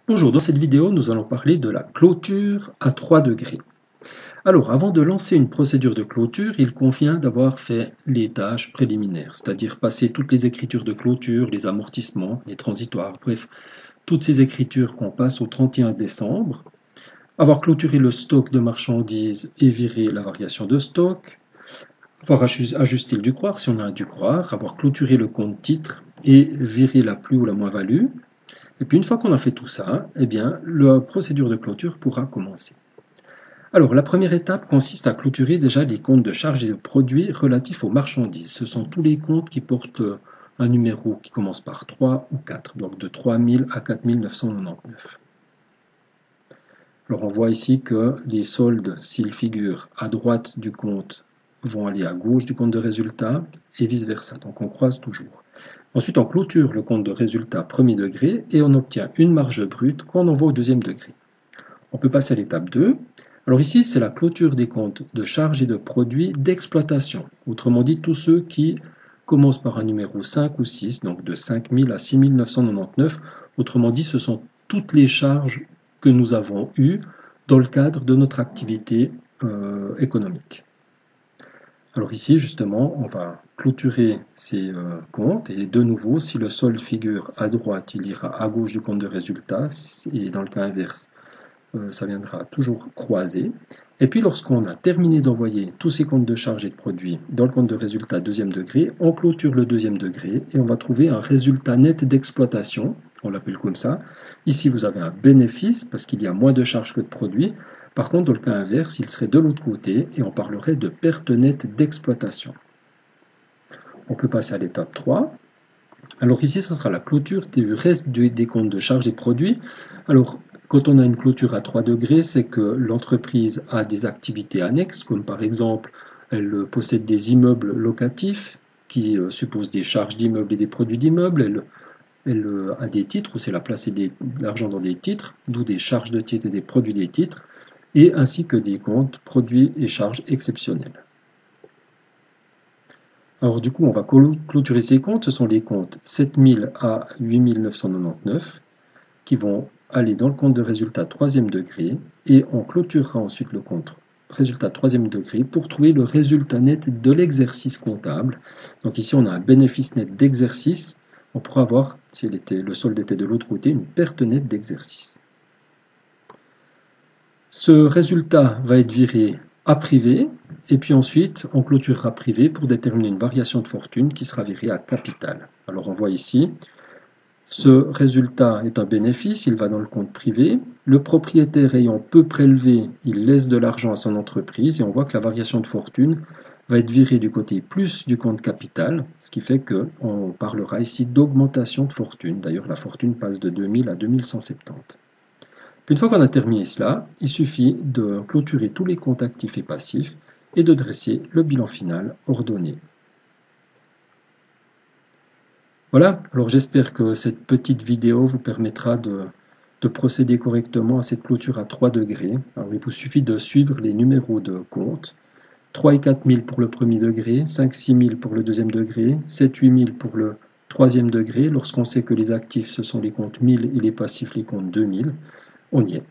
Bonjour, dans cette vidéo, nous allons parler de la clôture à 3 degrés. Alors, avant de lancer une procédure de clôture, il convient d'avoir fait les tâches préliminaires, c'est-à-dire passer toutes les écritures de clôture, les amortissements, les transitoires, bref, toutes ces écritures qu'on passe au 31 décembre, avoir clôturé le stock de marchandises et viré la variation de stock, avoir ajusté le ducroir si on a un ducroir, avoir clôturé le compte titre et virer la plus ou la moins-value. Et puis une fois qu'on a fait tout ça, eh bien, la procédure de clôture pourra commencer. Alors, la première étape consiste à clôturer déjà les comptes de charges et de produits relatifs aux marchandises. Ce sont tous les comptes qui portent un numéro qui commence par 3 ou 4, donc de 3000 à 4999. Alors, on voit ici que les soldes, s'ils figurent à droite du compte, vont aller à gauche du compte de résultat et vice-versa. Donc, on croise toujours. Ensuite, on clôture le compte de résultat premier degré et on obtient une marge brute qu'on envoie au deuxième degré. On peut passer à l'étape 2. Alors ici, c'est la clôture des comptes de charges et de produits d'exploitation. Autrement dit, tous ceux qui commencent par un numéro 5 ou 6, donc de 5000 à 6999. Autrement dit, ce sont toutes les charges que nous avons eues dans le cadre de notre activité économique. Alors ici, justement, on va clôturer ces comptes et de nouveau, si le solde figure à droite, il ira à gauche du compte de résultat et dans le cas inverse, ça viendra toujours croiser. Et puis lorsqu'on a terminé d'envoyer tous ces comptes de charges et de produits dans le compte de résultat deuxième degré, on clôture le deuxième degré et on va trouver un résultat net d'exploitation, on l'appelle comme ça. Ici, vous avez un bénéfice parce qu'il y a moins de charges que de produits. Par contre, dans le cas inverse, il serait de l'autre côté et on parlerait de perte nette d'exploitation. On peut passer à l'étape 3. Alors ici, ce sera la clôture du reste des comptes de charges et produits. Alors, quand on a une clôture à 3 degrés, c'est que l'entreprise a des activités annexes, comme par exemple, elle possède des immeubles locatifs qui supposent des charges d'immeubles et des produits d'immeubles. Elle a des titres, où c'est la placer de l'argent dans des titres, d'où des charges de titres et des produits des titres, et ainsi que des comptes, produits et charges exceptionnels. Alors du coup, on va clôturer ces comptes. Ce sont les comptes 7000 à 8999 qui vont aller dans le compte de résultat troisième degré et on clôturera ensuite le compte résultat troisième degré pour trouver le résultat net de l'exercice comptable. Donc ici, on a un bénéfice net d'exercice. On pourra avoir, si le solde était de l'autre côté, une perte nette d'exercice. Ce résultat va être viré à privé, et puis ensuite on clôturera privé pour déterminer une variation de fortune qui sera virée à capital. Alors on voit ici, ce résultat est un bénéfice, il va dans le compte privé. Le propriétaire ayant peu prélevé, il laisse de l'argent à son entreprise, et on voit que la variation de fortune va être virée du côté plus du compte capital, ce qui fait qu'on parlera ici d'augmentation de fortune. D'ailleurs, la fortune passe de 2000 à 2170. Une fois qu'on a terminé cela, il suffit de clôturer tous les comptes actifs et passifs et de dresser le bilan final ordonné. Voilà, alors j'espère que cette petite vidéo vous permettra de procéder correctement à cette clôture à 3 degrés. Alors il vous suffit de suivre les numéros de compte. 3 et 4000 pour le premier degré, 5 6000 pour le deuxième degré, 7 8000 pour le troisième degré. Lorsqu'on sait que les actifs ce sont les comptes 1000 et les passifs les comptes 2000, on y est.